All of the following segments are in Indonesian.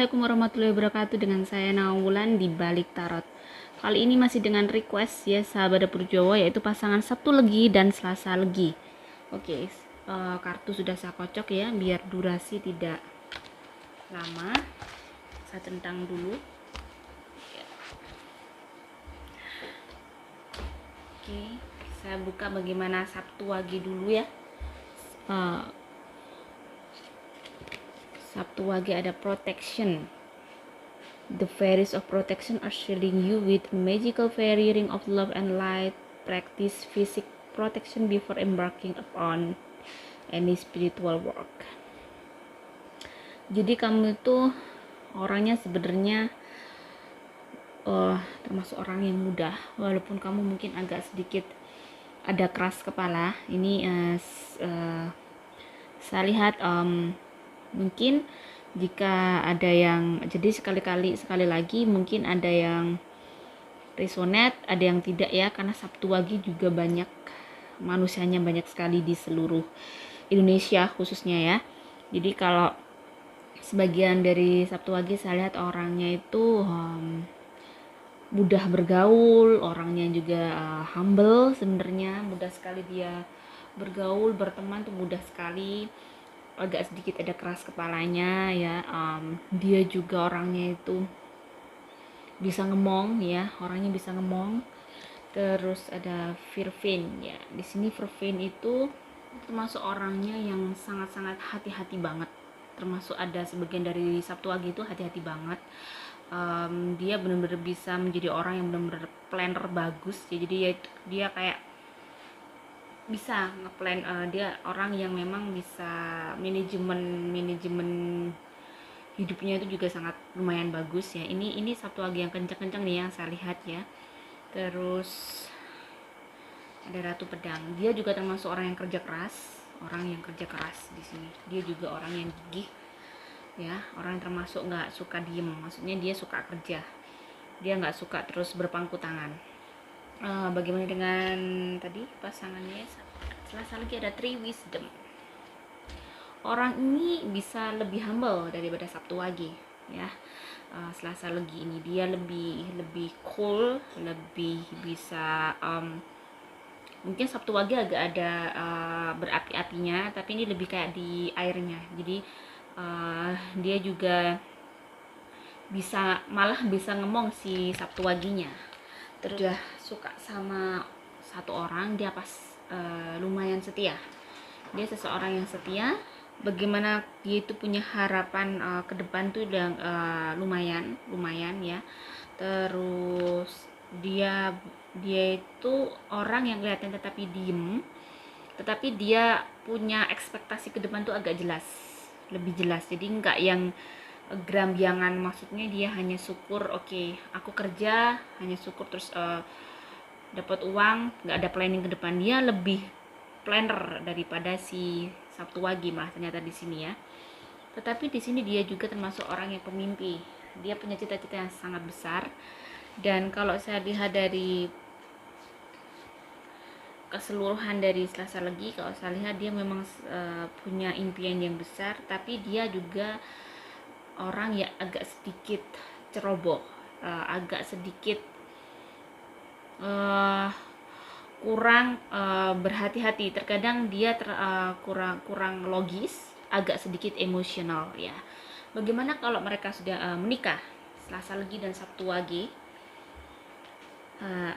Assalamualaikum warahmatullahi wabarakatuh. Dengan saya Nawulan di Balik Tarot. Kali ini masih dengan request ya sahabat dapur Jawa, yaitu pasangan Sabtu Legi dan Selasa Legi. Oke, kartu sudah saya kocok ya biar durasi tidak lama. Saya centang dulu. Oke, saya buka bagaimana Sabtu Wage dulu ya. Sabtu Wage ada protection. The fairies of protection are shielding you with a magical fairy ring of love and light. Practice physical protection before embarking upon any spiritual work. Jadi kamu itu orangnya sebenarnya termasuk orang yang mudah, walaupun kamu mungkin agak sedikit ada keras kepala. Ini saya lihat mungkin jika ada yang, jadi sekali lagi mungkin ada yang resonate, ada yang tidak ya, karena Sabtu Wage juga banyak manusianya, banyak sekali di seluruh Indonesia khususnya ya. Jadi kalau sebagian dari Sabtu Wage saya lihat orangnya itu mudah bergaul, orangnya juga humble, sebenarnya mudah sekali dia bergaul, berteman tuh mudah sekali. Agak sedikit ada keras kepalanya ya. Dia juga orangnya itu bisa ngemong ya, orangnya bisa ngemong. Terus ada Virvin ya. Di sini Virvin itu termasuk orangnya yang sangat-sangat hati-hati banget. Termasuk ada sebagian dari Sabtu Wage itu hati-hati banget. Dia benar-benar bisa menjadi orang yang benar-benar planner bagus. Jadi dia kayak bisa ngeplan, dia orang yang memang bisa manajemen hidupnya itu juga sangat lumayan bagus ya. Ini Sabtu Wage yang kencang-kencang nih yang saya lihat ya. Terus ada Ratu Pedang. Dia juga termasuk orang yang kerja keras di sini. Dia juga orang yang gigih ya, orang yang termasuk nggak suka diem. Maksudnya dia suka kerja. Dia nggak suka terus berpangku tangan. Bagaimana dengan tadi pasangannya? Selasa Legi ada Three Wisdom. Orang ini bisa lebih humble daripada Sabtu Wage ya. Selasa Legi ini dia lebih cool, lebih bisa mungkin Sabtu Wage agak ada berapi-apinya, tapi ini lebih kayak di airnya. Jadi dia juga malah bisa ngemong si Sabtu Wage-nya. Terus udah suka sama satu orang, dia lumayan setia. Dia seseorang yang setia. Bagaimana dia itu punya harapan ke depan tuh udah lumayan ya. Terus dia itu orang yang kelihatan tetapi diem, tetapi dia punya ekspektasi ke depan tuh agak lebih jelas. Jadi nggak yang gerambiangan, maksudnya dia hanya syukur, oke, aku kerja hanya syukur terus dapat uang, nggak ada planning ke depan. Dia lebih planner daripada si Sabtu Wage malah ternyata di sini ya. Tetapi di sini dia juga termasuk orang yang pemimpi. Dia punya cita-cita yang sangat besar. Dan kalau saya lihat dari keseluruhan dari Selasa Legi, kalau saya lihat dia memang punya impian yang besar, tapi dia juga orang yang agak sedikit ceroboh, agak sedikit kurang berhati-hati. Terkadang dia kurang logis, agak sedikit emosional ya. Bagaimana kalau mereka sudah menikah, Selasa Legi dan Sabtu Wage?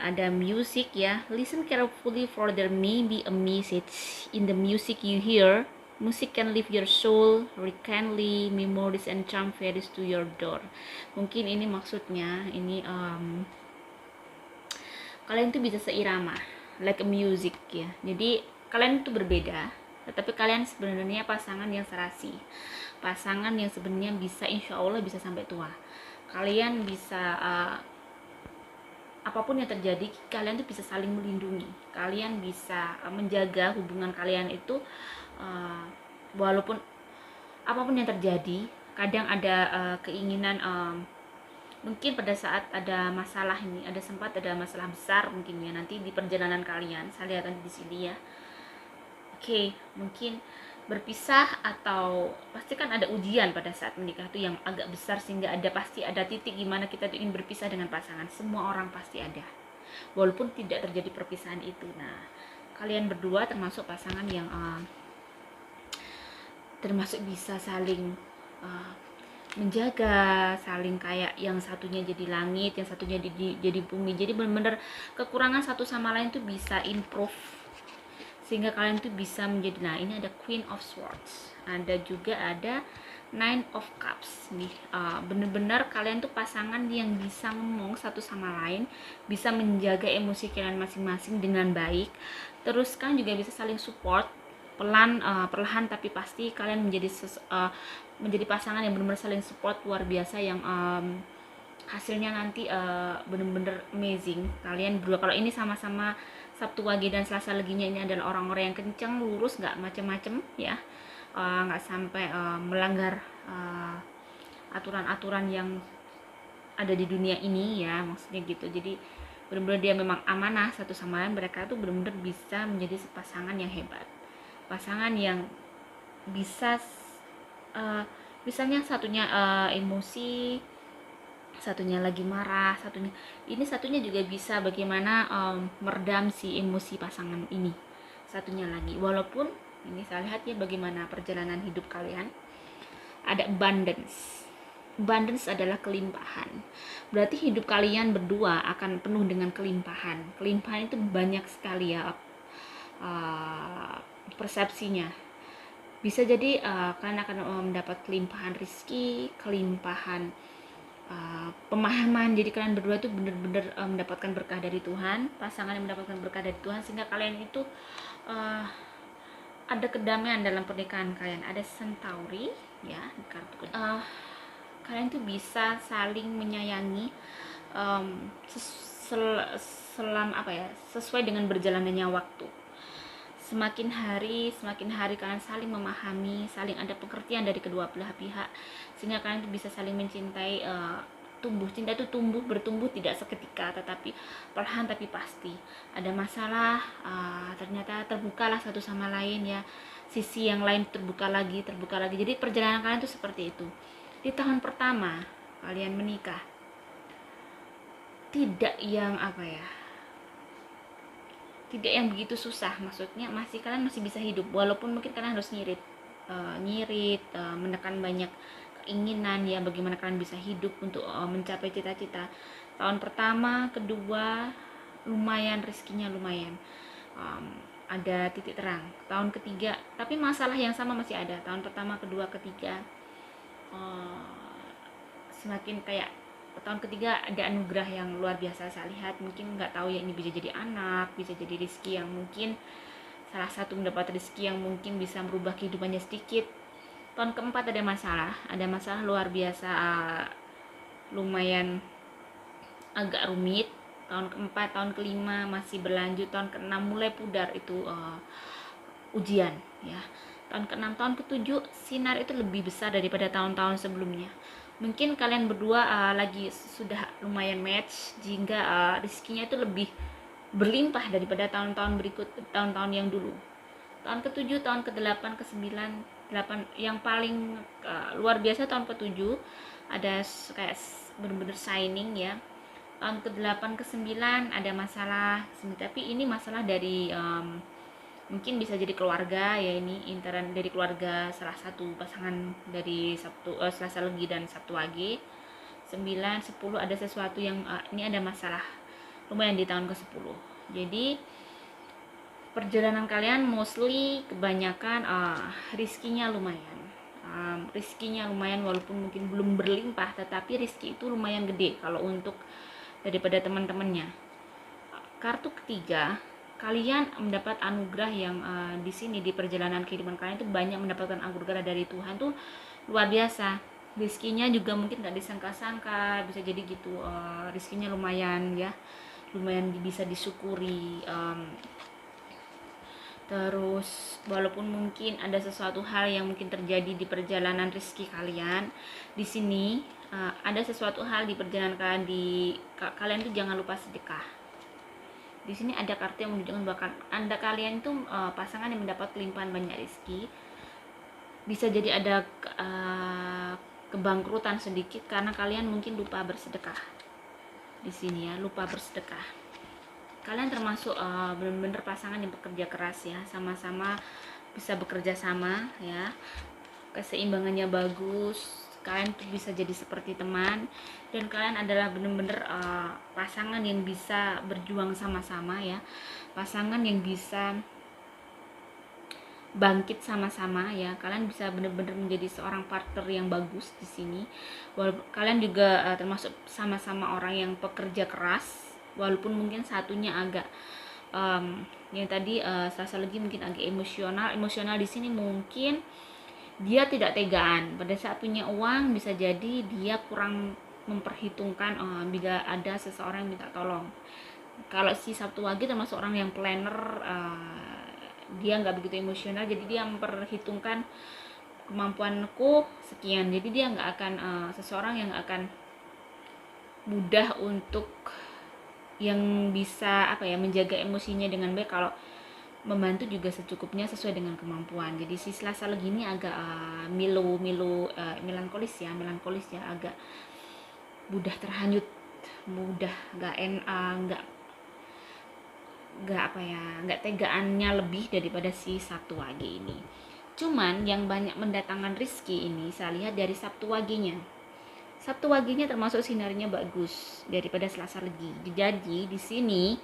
Ada music ya. Listen carefully, for there may be a message in the music you hear. Music can lift your soul, rekindle memories and charm fairies to your door. Mungkin ini maksudnya, ini kalian tuh bisa seirama, like a music ya. Jadi kalian itu berbeda, tetapi kalian sebenarnya pasangan yang serasi, pasangan yang sebenarnya bisa, insya Allah bisa sampai tua. Kalian bisa apapun yang terjadi, kalian tuh bisa saling melindungi. Kalian bisa menjaga hubungan kalian itu walaupun apapun yang terjadi. Kadang ada keinginan, mungkin pada saat ada masalah ini, sempat ada masalah besar mungkin ya nanti di perjalanan kalian. Saya lihat di sini ya. Oke, mungkin berpisah, atau pasti kan ada ujian pada saat menikah tuh yang agak besar, sehingga pasti ada titik gimana kita tuh ingin berpisah dengan pasangan. Semua orang pasti ada, walaupun tidak terjadi perpisahan itu. Nah, kalian berdua termasuk pasangan yang termasuk bisa saling uh, menjaga, saling kayak yang satunya jadi langit, yang satunya jadi bumi. Jadi benar-benar kekurangan satu sama lain tuh bisa improve, sehingga kalian tuh bisa menjadi, nah ini ada Queen of Swords, ada Nine of Cups nih. Bener-bener kalian tuh pasangan yang bisa ngomong satu sama lain, bisa menjaga emosi kalian masing-masing dengan baik. Terus kan juga bisa saling support, perlahan tapi pasti kalian menjadi pasangan yang benar-benar saling support luar biasa, yang hasilnya nanti bener-bener amazing. Kalian berdua kalau ini sama-sama Sabtu Wage dan Selasa Leginya ini adalah orang-orang yang kenceng, lurus, nggak macem-macem ya, nggak sampai melanggar aturan-aturan yang ada di dunia ini ya, maksudnya gitu. Jadi benar-benar dia memang amanah satu sama lain. Mereka tuh benar-benar bisa menjadi pasangan yang hebat, pasangan yang bisa misalnya satunya emosi, satunya lagi marah, satunya juga bisa bagaimana meredam si emosi pasangan ini satunya lagi. Walaupun ini saya lihat ya bagaimana perjalanan hidup kalian, ada abundance adalah kelimpahan. Berarti hidup kalian berdua akan penuh dengan kelimpahan itu banyak sekali ya, persepsinya. Bisa jadi kalian akan mendapat kelimpahan rezeki, kelimpahan pemahaman. Jadi kalian berdua tuh bener-bener mendapatkan berkah dari Tuhan, pasangan yang mendapatkan berkah dari Tuhan, sehingga kalian itu ada kedamaian dalam pernikahan kalian. Ada Centauri ya di kartu kalian tuh bisa saling menyayangi sesuai dengan berjalannya waktu. Semakin hari kalian saling memahami, saling ada pengertian dari kedua belah pihak, sehingga kalian tuh bisa saling mencintai. Cinta itu bertumbuh tidak seketika, tetapi perlahan tapi pasti. Ada masalah, ternyata terbukalah satu sama lain ya, sisi yang lain terbuka lagi. Jadi perjalanan kalian tuh seperti itu. Di tahun pertama kalian menikah, tidak yang tidak yang begitu susah, maksudnya kalian masih bisa hidup, walaupun mungkin kalian harus nyirit, menekan banyak keinginan ya, bagaimana kalian bisa hidup untuk mencapai cita-cita. Tahun pertama, kedua lumayan, rezekinya lumayan, ada titik terang. Tahun ketiga, tapi masalah yang sama masih ada. Tahun pertama, kedua, ketiga, semakin kayak tahun ketiga ada anugerah yang luar biasa saya lihat. Mungkin nggak tahu ya, ini bisa jadi anak, bisa jadi rezeki yang mungkin salah satu mendapat rezeki yang mungkin bisa merubah kehidupannya sedikit. Tahun keempat ada masalah luar biasa, lumayan agak rumit. Tahun keempat, tahun kelima masih berlanjut, tahun keenam mulai pudar itu ujian ya. Tahun keenam, tahun ketujuh sinar itu lebih besar daripada tahun-tahun sebelumnya. Mungkin kalian berdua lagi sudah lumayan match, sehingga rezekinya itu lebih berlimpah daripada tahun-tahun berikut, tahun-tahun yang dulu. Tahun ke-7, tahun ke-8, ke-9, 8 yang paling luar biasa tahun ke-7, ada kayak bener-bener shining ya. Tahun ke-8, ke-9 ada masalah, tapi ini masalah dari mungkin bisa jadi keluarga ya, ini interan dari keluarga salah satu pasangan dari Selasa Legi dan Sabtu Wage. 9, 10 ada sesuatu yang ini ada masalah lumayan di tahun ke-10. Jadi perjalanan kalian mostly kebanyakan rizkinya lumayan, walaupun mungkin belum berlimpah, tetapi rizki itu lumayan gede kalau untuk daripada teman-temannya. Kartu ketiga, kalian mendapat anugerah yang di sini di perjalanan kehidupan kalian itu banyak mendapatkan anugerah dari Tuhan tuh luar biasa. Rizkinya juga mungkin nggak disangka-sangka, bisa jadi gitu. Rizkinya lumayan ya, lumayan bisa disyukuri. Terus walaupun mungkin ada sesuatu hal yang mungkin terjadi di perjalanan rezeki kalian, di sini ada sesuatu hal di perjalanan kalian tuh jangan lupa sedekah. Di sini ada kartu yang menunjukkan bahwa Anda kalian itu pasangan yang mendapat kelimpahan banyak rezeki, bisa jadi ada kebangkrutan sedikit karena kalian mungkin lupa bersedekah. Di sini ya, lupa bersedekah. Kalian termasuk benar-benar pasangan yang bekerja keras ya, sama-sama bisa bekerja sama ya, keseimbangannya bagus, kalian tuh bisa jadi seperti teman, dan kalian adalah benar-benar pasangan yang bisa berjuang sama-sama ya, pasangan yang bisa bangkit sama-sama ya. Kalian bisa benar-benar menjadi seorang partner yang bagus di sini. Walaupun kalian juga termasuk sama-sama orang yang pekerja keras, walaupun mungkin satunya agak yang tadi Sasa lagi mungkin agak emosional di sini, mungkin dia tidak tegaan pada saat punya uang, bisa jadi dia kurang memperhitungkan bila ada seseorang yang minta tolong. Kalau si Sabtu Wage termasuk orang yang planner, dia nggak begitu emosional, jadi dia memperhitungkan kemampuanku sekian, jadi dia nggak akan seseorang yang akan mudah untuk yang bisa menjaga emosinya dengan baik. Kalau membantu juga secukupnya sesuai dengan kemampuan. Jadi si Selasa Legi ini agak melankolis ya, agak mudah terhanyut, mudah nggak tegaannya lebih daripada si Sabtu Wage ini. Cuman yang banyak mendatangkan rezeki ini saya lihat dari Sabtu Wage-nya. Sabtu Wage-nya termasuk sinarnya bagus daripada Selasa Legi. Jadi di sini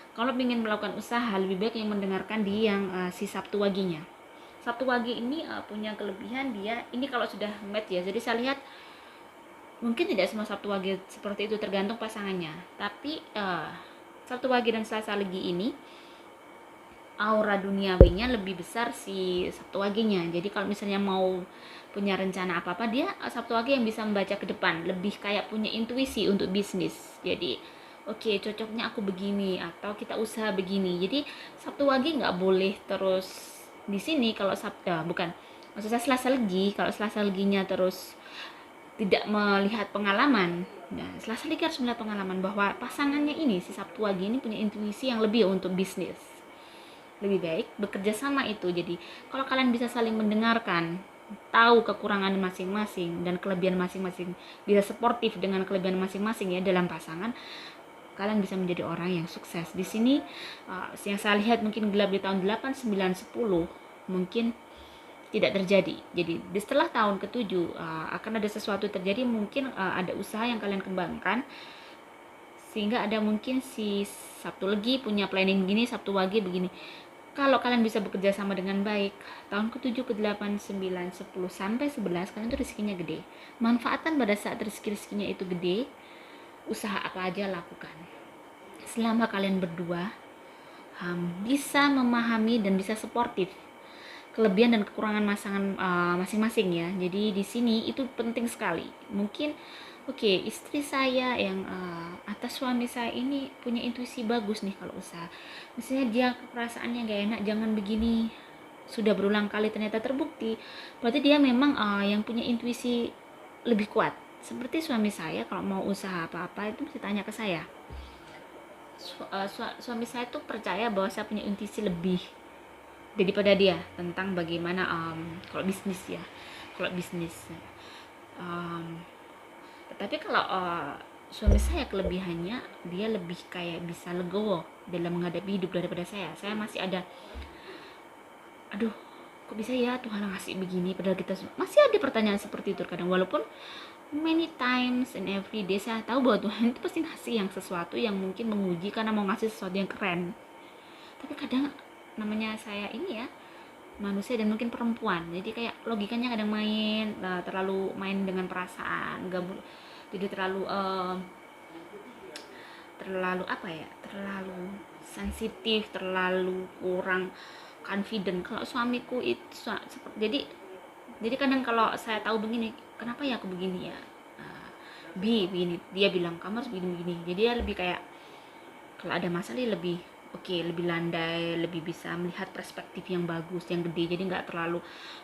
kalau ingin melakukan usaha, lebih baik yang mendengarkan di yang si Sabtu Wage-nya. Sabtu Wage ini punya kelebihan, dia ini kalau sudah match ya. Jadi saya lihat mungkin tidak semua Sabtu Wage seperti itu, tergantung pasangannya. Tapi Sabtu Wage dan Selasa Legi ini aura duniawinya lebih besar si Sabtu Wage-nya. Jadi kalau misalnya mau punya rencana apa-apa, dia Sabtu Wage yang bisa membaca ke depan, lebih kayak punya intuisi untuk bisnis. Jadi oke, cocoknya aku begini atau kita usaha begini. Jadi Sabtu Wage nggak boleh terus di sini kalau bukan. Maksudnya Selasa Legi, kalau Selasa Leginya terus tidak melihat pengalaman. Nah, Selasa Legi harus melihat pengalaman bahwa pasangannya ini si Sabtu Wage ini punya intuisi yang lebih untuk bisnis. Lebih baik bekerja sama itu. Jadi kalau kalian bisa saling mendengarkan, tahu kekurangan masing-masing dan kelebihan masing-masing, bisa sportif dengan kelebihan masing-masing ya dalam pasangan, kalian bisa menjadi orang yang sukses. Di sini yang saya lihat mungkin gelap di tahun 8, 9, 10 mungkin tidak terjadi. Jadi setelah tahun ke-7 akan ada sesuatu terjadi, mungkin ada usaha yang kalian kembangkan sehingga ada mungkin si Sabtu Legi punya planning begini, Sabtu Wage begini. Kalau kalian bisa bekerja sama dengan baik, tahun ke-7, ke-8, 9, 10 sampai 11 kalian tuh rezekinya gede. Manfaatkan pada saat rezekinya itu gede, usaha apa aja lakukan. Selama kalian berdua bisa memahami dan bisa suportif kelebihan dan kekurangan masing-masing ya. Jadi di sini itu penting sekali. Mungkin istri saya yang atas suami saya ini punya intuisi bagus nih kalau usaha. Misalnya dia perasaannya gak enak, jangan begini. Sudah berulang kali ternyata terbukti. Berarti dia memang yang punya intuisi lebih kuat. Seperti suami saya kalau mau usaha apa-apa itu mesti tanya ke saya. Suami saya tuh percaya bahwa saya punya intuisi lebih daripada dia tentang bagaimana kalau bisnis ya. Tetapi kalau suami saya kelebihannya dia lebih kayak bisa legowo dalam menghadapi hidup daripada saya. Saya masih ada kok bisa ya Tuhan ngasih begini, padahal kita masih ada pertanyaan seperti itu kadang. Walaupun many times and every day saya tahu bahwa Tuhan itu pasti ngasih yang sesuatu yang mungkin menguji karena mau ngasih sesuatu yang keren. Tapi kadang namanya saya ini ya manusia dan mungkin perempuan, jadi kayak logikanya kadang terlalu main dengan perasaan, jadi terlalu terlalu sensitif, terlalu kurang confident. Kalau suamiku itu jadi kadang kalau saya tahu begini, kenapa ya aku begini ya, begini, dia bilang kamu harus begini. Jadi dia lebih kayak kalau ada masalah lebih lebih landai, lebih bisa melihat perspektif yang bagus, yang gede. Jadi nggak terlalu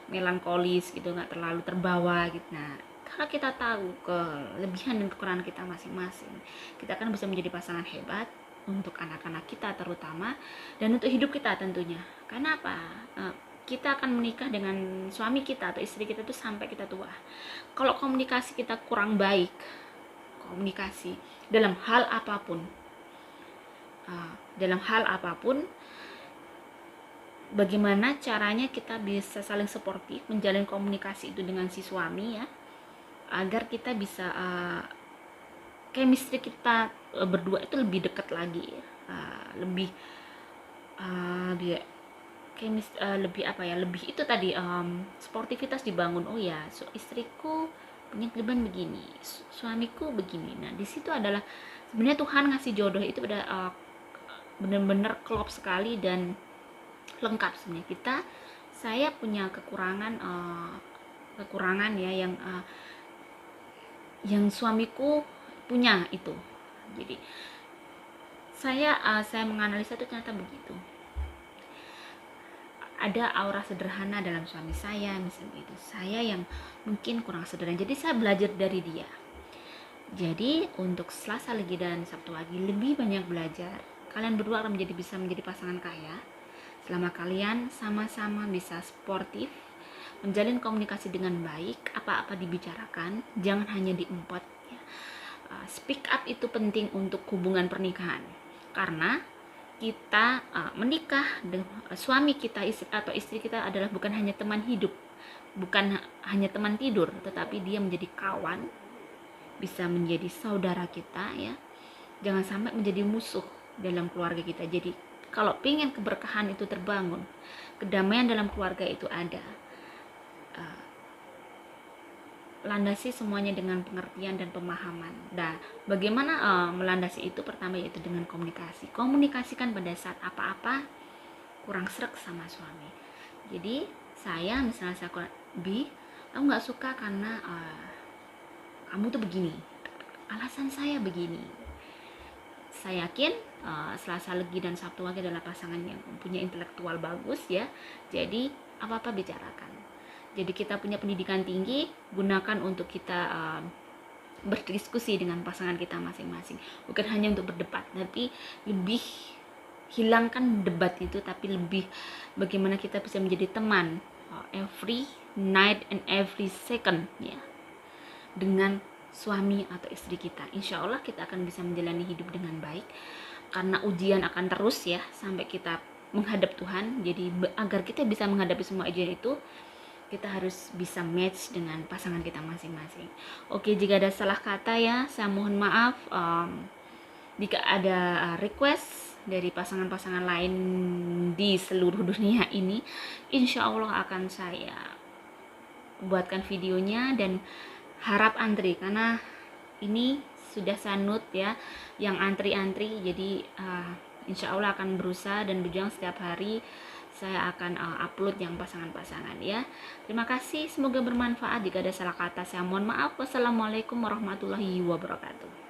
melankolis gitu, nggak terlalu terbawa gitu. Nah, kalau kita tahu kelebihan dan kekurangan kita masing-masing, kita akan bisa menjadi pasangan hebat untuk anak-anak kita terutama, dan untuk hidup kita tentunya. Karena apa? kita akan menikah dengan suami kita atau istri kita itu sampai kita tua. Kalau komunikasi kita kurang baik, komunikasi dalam hal apapun, bagaimana caranya kita bisa saling suportif menjalin komunikasi itu dengan si suami ya, agar kita bisa chemistry kita berdua itu lebih dekat lagi, lebih dia lebih apa ya, lebih itu tadi sportivitas dibangun. Oh ya, istriku punya kelebihan begini, suamiku begini. Nah di situ adalah sebenarnya Tuhan ngasih jodoh itu udah bener-bener klop sekali dan lengkap. Sebenarnya saya punya kekurangan ya yang suamiku punya itu. Jadi saya menganalisa itu ternyata begitu. Ada aura sederhana dalam suami saya, misalnya itu. Saya yang mungkin kurang sederhana, jadi saya belajar dari dia. Jadi untuk Selasa Legi dan Sabtu Lagi lebih banyak belajar. Kalian berdua akan bisa menjadi pasangan kaya selama kalian sama-sama bisa sportif, menjalin komunikasi dengan baik, apa-apa dibicarakan, jangan hanya diempot ya. Speak up itu penting untuk hubungan pernikahan, karena kita menikah dengan suami kita atau istri kita adalah bukan hanya teman hidup, bukan hanya teman tidur, tetapi dia menjadi kawan, bisa menjadi saudara kita ya. Jangan sampai menjadi musuh dalam keluarga kita. Jadi kalau pengen keberkahan itu terbangun, kedamaian dalam keluarga itu ada, landasi semuanya dengan pengertian dan pemahaman. Dan bagaimana melandasi itu? Pertama yaitu dengan komunikasi. Komunikasikan pada saat apa-apa kurang srek sama suami. Jadi saya misalnya aku nggak suka karena kamu tuh begini, alasan saya begini. Saya yakin Selasa Legi dan Sabtu Wage adalah pasangan yang punya intelektual bagus ya. Jadi apa-apa bicarakan. Jadi kita punya pendidikan tinggi, gunakan untuk kita berdiskusi dengan pasangan kita masing-masing. Bukan hanya untuk berdebat, tapi lebih hilangkan debat itu, tapi lebih bagaimana kita bisa menjadi teman every night and every second ya, dengan suami atau istri kita. Insya Allah kita akan bisa menjalani hidup dengan baik, karena ujian akan terus ya sampai kita menghadap Tuhan. Jadi agar kita bisa menghadapi semua ujian itu, kita harus bisa match dengan pasangan kita masing-masing. Oke, jika ada salah kata ya, saya mohon maaf. Jika ada request dari pasangan-pasangan lain di seluruh dunia ini, insya Allah akan saya buatkan videonya dan harap antri, karena ini sudah sanut ya yang antri-antri. Jadi insya Allah akan berusaha dan berjuang setiap hari. Saya akan upload yang pasangan-pasangan ya. Terima kasih, semoga bermanfaat. Jika ada salah kata saya mohon maaf. Wassalamualaikum warahmatullahi wabarakatuh.